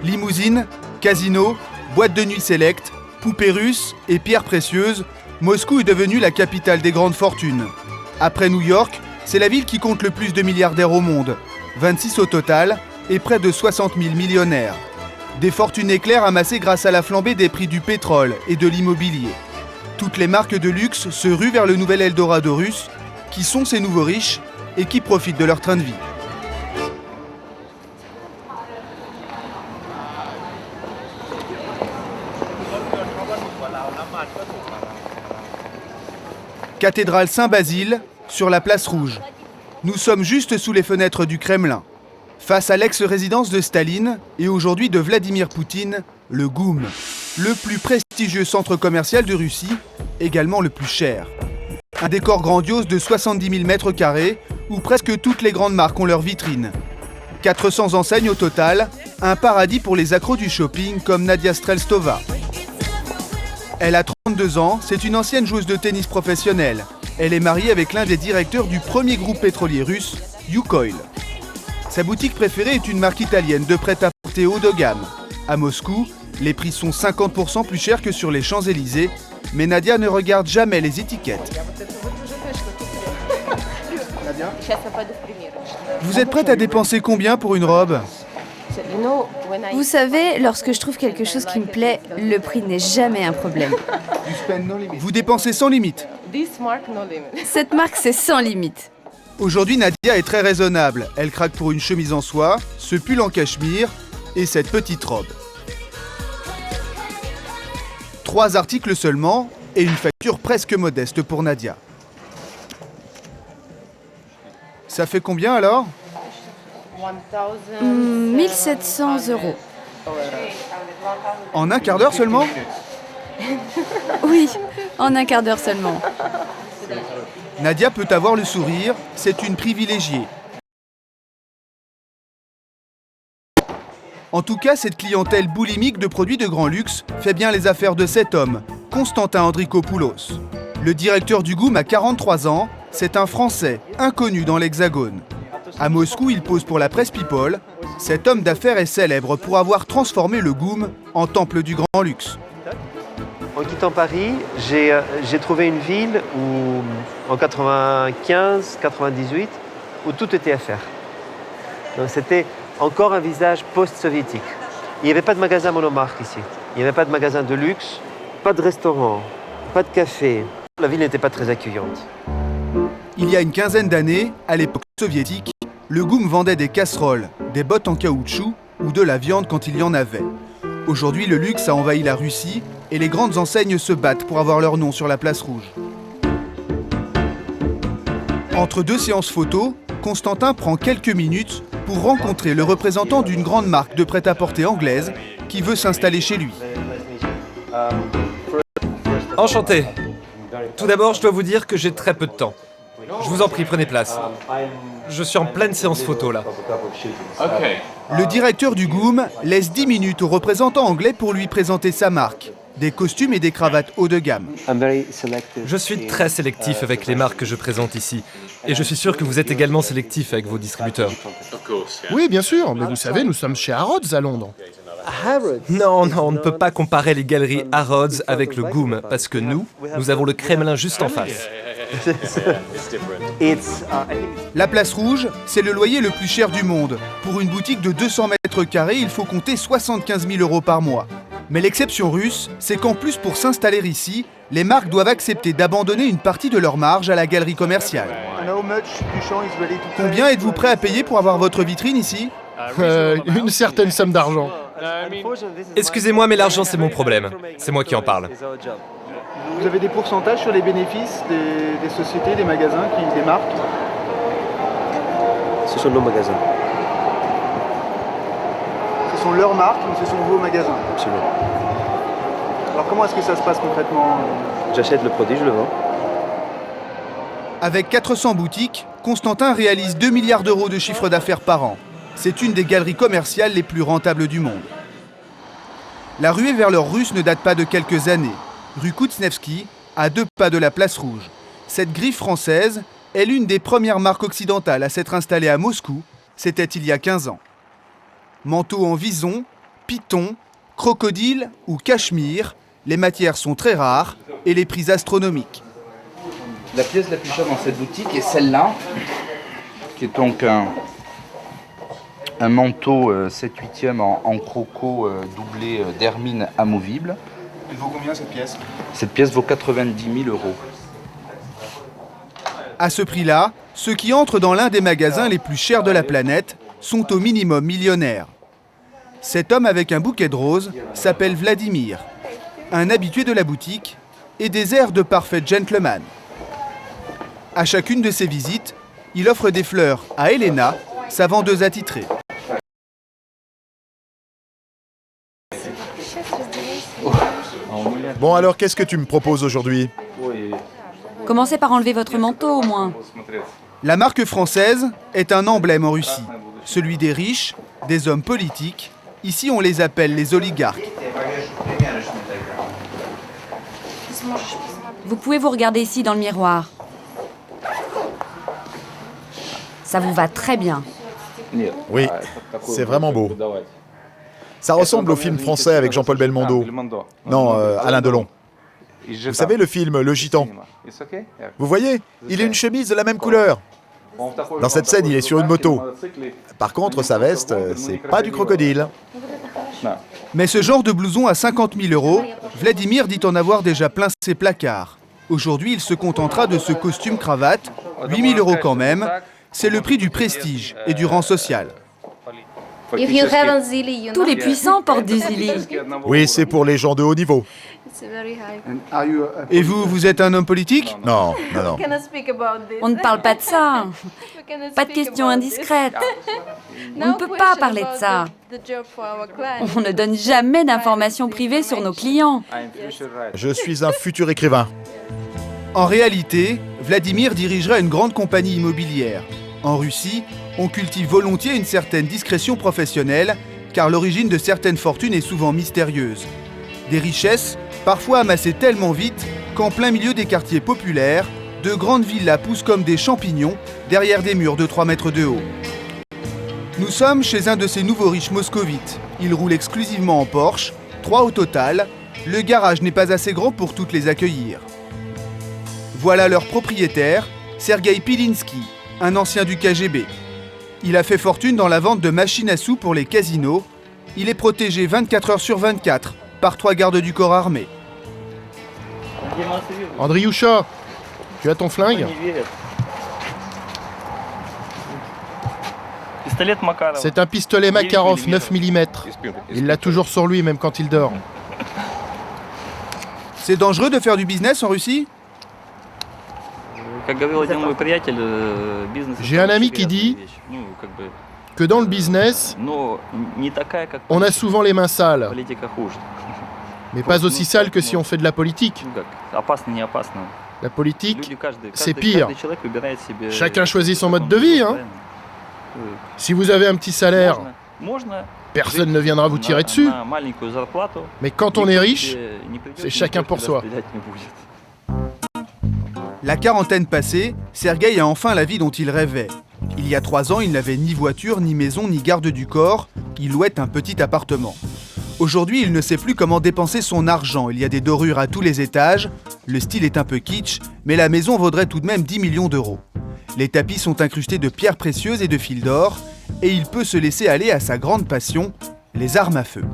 Limousines, casinos, boîtes de nuit select, poupées russes et pierres précieuses, Moscou est devenue la capitale des grandes fortunes. Après New York, c'est la ville qui compte le plus de milliardaires au monde, 26 au total, et près de 60 000 millionnaires. Des fortunes éclairs amassées grâce à la flambée des prix du pétrole et de l'immobilier. Toutes les marques de luxe se ruent vers le nouvel Eldorado russe, qui sont ces nouveaux riches et qui profitent de leur train de vie. Cathédrale Saint-Basile, sur la place Rouge. Nous sommes juste sous les fenêtres du Kremlin. Face à l'ex-résidence de Staline et aujourd'hui de Vladimir Poutine, le GOUM, le plus prestigieux centre commercial de Russie, également le plus cher. Un décor grandiose de 70 000 mètres carrés où presque toutes les grandes marques ont leur vitrine. 400 enseignes au total, un paradis pour les accros du shopping comme Nadia Streltsova. Elle a 32 ans, c'est une ancienne joueuse de tennis professionnelle. Elle est mariée avec l'un des directeurs du premier groupe pétrolier russe, Lukoil. Sa boutique préférée est une marque italienne de prêt-à-porter haut de gamme. À Moscou, les prix sont 50% plus chers que sur les Champs-Élysées, mais Nadia ne regarde jamais les étiquettes. Vous êtes prête à dépenser combien pour une robe ? Vous savez, lorsque je trouve quelque chose qui me plaît, le prix n'est jamais un problème. Vous dépensez sans limite. Cette marque, c'est sans limite. Aujourd'hui, Nadia est très raisonnable. Elle craque pour une chemise en soie, ce pull en cachemire et cette petite robe. 3 articles seulement et une facture presque modeste pour Nadia. Ça fait combien alors ? 1700 €. En un quart d'heure seulement ? Oui, en un quart d'heure seulement. Nadia peut avoir le sourire, c'est une privilégiée. En tout cas, cette clientèle boulimique de produits de grand luxe fait bien les affaires de cet homme, Constantin Andrikopoulos. Le directeur du GOUM a 43 ans, c'est un Français, inconnu dans l'Hexagone. À Moscou, il pose pour la presse People. Cet homme d'affaires est célèbre pour avoir transformé le GOUM en temple du grand luxe. En quittant Paris, j'ai trouvé une ville où, en 95-98, où tout était à faire. Donc c'était encore un visage post-soviétique. Il n'y avait pas de magasin monomarque ici. Il n'y avait pas de magasin de luxe, pas de restaurant, pas de café. La ville n'était pas très accueillante. Il y a une quinzaine d'années, à l'époque soviétique, le GOUM vendait des casseroles, des bottes en caoutchouc ou de la viande quand il y en avait. Aujourd'hui, le luxe a envahi la Russie et les grandes enseignes se battent pour avoir leur nom sur la place Rouge. Entre 2 séances photos, Constantin prend quelques minutes pour rencontrer le représentant d'une grande marque de prêt-à-porter anglaise qui veut s'installer chez lui. Enchanté. Tout d'abord, je dois vous dire que j'ai très peu de temps. Je vous en prie, prenez place. Je suis en pleine séance photo, là. Le directeur du GOUM laisse 10 minutes au représentant anglais pour lui présenter sa marque. Des costumes et des cravates haut de gamme. Je suis très sélectif avec les marques que je présente ici. Et je suis sûr que vous êtes également sélectif avec vos distributeurs. Oui, bien sûr, mais vous savez, nous sommes chez Harrods à Londres. Non, on ne peut pas comparer les galeries Harrods avec le GOUM, parce que nous avons le Kremlin juste en face. La place Rouge, c'est le loyer le plus cher du monde. Pour une boutique de 200 mètres carrés, il faut compter 75 000 € par mois. Mais l'exception russe, c'est qu'en plus pour s'installer ici, les marques doivent accepter d'abandonner une partie de leur marge à la galerie commerciale. Combien êtes-vous prêt à payer pour avoir votre vitrine ici ? Une certaine somme d'argent. Excusez-moi, mais l'argent, c'est mon problème. C'est moi qui en parle. Vous avez des pourcentages sur les bénéfices des sociétés, des magasins, des marques ? Ce sont nos magasins. Ce sont leurs marques ou ce sont vos magasins ? Absolument. Alors comment est-ce que ça se passe concrètement ? J'achète le produit, je le vends. Avec 400 boutiques, Constantin réalise 2 milliards d'euros de chiffre d'affaires par an. C'est une des galeries commerciales les plus rentables du monde. La ruée vers l'or russe ne date pas de quelques années. Rue Kouznevski, à 2 pas de la place Rouge. Cette griffe française est l'une des premières marques occidentales à s'être installée à Moscou. C'était il y a 15 ans. manteau en vison, python, crocodile ou cachemire, les matières sont très rares et les prix astronomiques. La pièce la plus chère dans cette boutique est celle-là, qui est donc un manteau 7/8e en croco doublé d'hermine amovible. Elle vaut combien cette pièce? Cette pièce vaut 90 000 €. À ce prix-là, ceux qui entrent dans l'un des magasins les plus chers de la planète sont au minimum millionnaires. Cet homme avec un bouquet de roses s'appelle Vladimir, un habitué de la boutique et des airs de parfait gentleman. À chacune de ses visites, il offre des fleurs à Elena, sa vendeuse attitrée. Bon alors, qu'est-ce que tu me proposes aujourd'hui? Commencez par enlever votre manteau au moins. La marque française est un emblème en Russie, celui des riches, des hommes politiques. Ici, on les appelle les oligarques. Vous pouvez vous regarder ici dans le miroir. Ça vous va très bien. Oui, c'est vraiment beau. Ça ressemble au film français avec Jean-Paul Belmondo. Non, Alain Delon. Vous savez le film Le Gitan? Vous voyez, il a une chemise de la même couleur. Dans cette scène, il est sur une moto. Par contre, sa veste, c'est pas du crocodile. Mais ce genre de blouson à 50 000 €, Vladimir dit en avoir déjà plein ses placards. Aujourd'hui, il se contentera de ce costume cravate, 8 000 € quand même. C'est le prix du prestige et du rang social. Tous les puissants portent des zili. Oui, c'est pour les gens de haut niveau. Et vous, vous êtes un homme politique? Non, non, non. On ne parle pas de ça. Pas de questions indiscrètes. On ne peut pas parler de ça. On ne donne jamais d'informations privées sur nos clients. Je suis un futur écrivain. En réalité, Vladimir dirigera une grande compagnie immobilière. En Russie, on cultive volontiers une certaine discrétion professionnelle, car l'origine de certaines fortunes est souvent mystérieuse. Des richesses, parfois amassées tellement vite qu'en plein milieu des quartiers populaires, de grandes villas poussent comme des champignons derrière des murs de 3 mètres de haut. Nous sommes chez un de ces nouveaux riches moscovites. Ils roulent exclusivement en Porsche, 3 au total. Le garage n'est pas assez grand pour toutes les accueillir. Voilà leur propriétaire, Sergueï Pilinski, un ancien du KGB. Il a fait fortune dans la vente de machines à sous pour les casinos. Il est protégé 24 heures sur 24 par 3 gardes du corps armé. Andriusha, tu as ton flingue? C'est un pistolet Makarov 9 mm. Il l'a toujours sur lui, même quand il dort. C'est dangereux de faire du business en Russie? J'ai un ami qui dit que dans le business, on a souvent les mains sales, mais pas aussi sales que si on fait de la politique. La politique, c'est pire. Chacun choisit son mode de vie, hein. Si vous avez un petit salaire, personne ne viendra vous tirer dessus. Mais quand on est riche, c'est chacun pour soi. La quarantaine passée, Sergueï a enfin la vie dont il rêvait. Il y a 3 ans, il n'avait ni voiture, ni maison, ni garde du corps. Il louait un petit appartement. Aujourd'hui, il ne sait plus comment dépenser son argent. Il y a des dorures à tous les étages. Le style est un peu kitsch, mais la maison vaudrait tout de même 10 millions €. Les tapis sont incrustés de pierres précieuses et de fils d'or. Et il peut se laisser aller à sa grande passion, les armes à feu.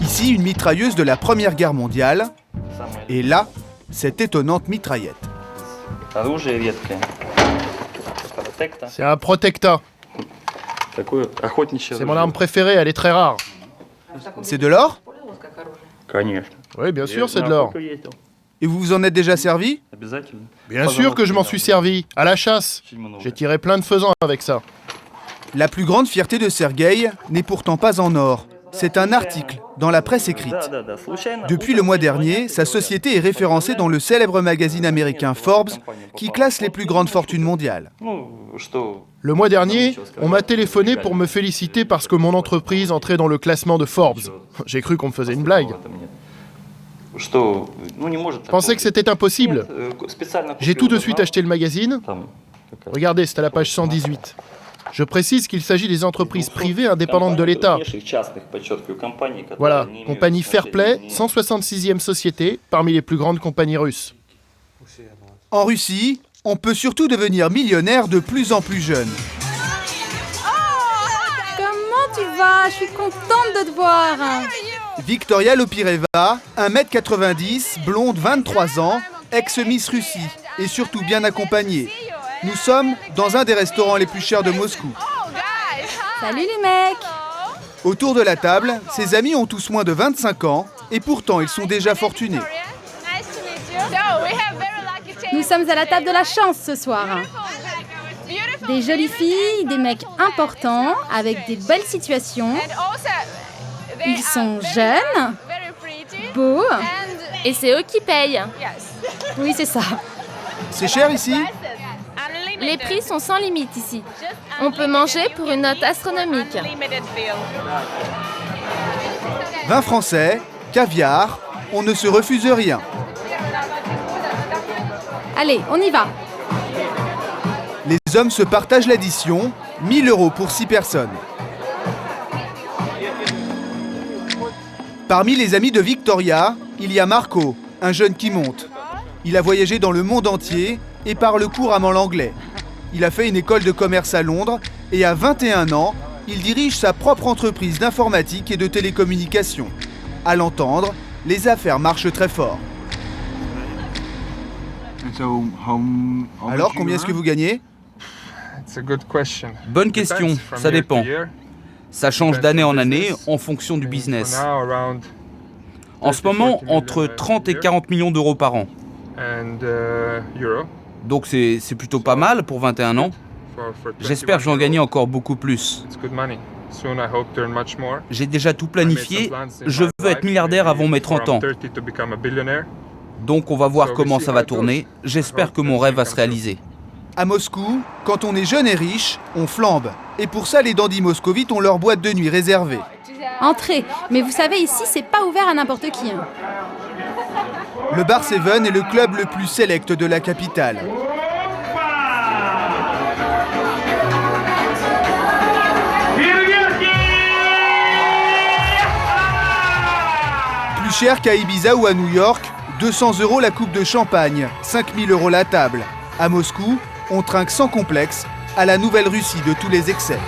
Ici, une mitrailleuse de la Première Guerre mondiale. Et là, cette étonnante mitraillette. C'est un Protecta. C'est mon arme préférée, elle est très rare. C'est de l'or? Oui, bien sûr, c'est de l'or. Et vous vous en êtes déjà servi? Bien sûr que je m'en suis servi, à la chasse. J'ai tiré plein de faisans avec ça. La plus grande fierté de Sergueï n'est pourtant pas en or. C'est un article dans la presse écrite. Depuis le mois dernier, sa société est référencée dans le célèbre magazine américain Forbes, qui classe les plus grandes fortunes mondiales. Le mois dernier, on m'a téléphoné pour me féliciter parce que mon entreprise entrait dans le classement de Forbes. J'ai cru qu'on me faisait une blague. Je pensais que c'était impossible. J'ai tout de suite acheté le magazine. Regardez, c'est à la page 118. Je précise qu'il s'agit des entreprises privées indépendantes de l'État. Voilà, compagnie Fairplay, 166e société, parmi les plus grandes compagnies russes. En Russie, on peut surtout devenir millionnaire de plus en plus jeune. Comment tu vas? Je suis contente de te voir. Victoria Lopireva, 1m90, blonde, 23 ans, ex-Miss Russie et surtout bien accompagnée. Nous sommes dans un des restaurants les plus chers de Moscou. Salut les mecs! Autour de la table, ses amis ont tous moins de 25 ans et pourtant ils sont déjà fortunés. Nous sommes à la table de la chance ce soir. Des jolies filles, des mecs importants, avec des belles situations. Ils sont jeunes, beaux, et c'est eux qui payent. Oui, c'est ça. C'est cher ici? Les prix sont sans limite ici. On peut manger pour une note astronomique. Vin français, caviar, on ne se refuse rien. Allez, on y va. Les hommes se partagent l'addition, 1 000 € pour 6 personnes. Parmi les amis de Victoria, il y a Marco, un jeune qui monte. Il a voyagé dans le monde entier et parle couramment l'anglais. Il a fait une école de commerce à Londres et à 21 ans, il dirige sa propre entreprise d'informatique et de télécommunications. À l'entendre, les affaires marchent très fort. Alors, combien est-ce que vous gagnez? Bonne question, ça dépend. Ça change d'année en année en fonction du business. En ce moment, entre 30 et 40 millions d'euros par an. Donc c'est plutôt pas mal pour 21 ans. J'espère que je vais en gagner encore beaucoup plus. J'ai déjà tout planifié. Je veux être milliardaire avant mes 30 ans. Donc on va voir comment ça va tourner. J'espère que mon rêve va se réaliser. À Moscou, quand on est jeune et riche, on flambe. Et pour ça, les dandys moscovites ont leur boîte de nuit réservée. Entrez, mais vous savez, ici, c'est pas ouvert à n'importe qui. Le Bar Seven est le club le plus sélect de la capitale. Plus cher qu'à Ibiza ou à New York, 200 € la coupe de champagne, 5 000 € la table. À Moscou, on trinque sans complexe à la Nouvelle-Russie de tous les excès.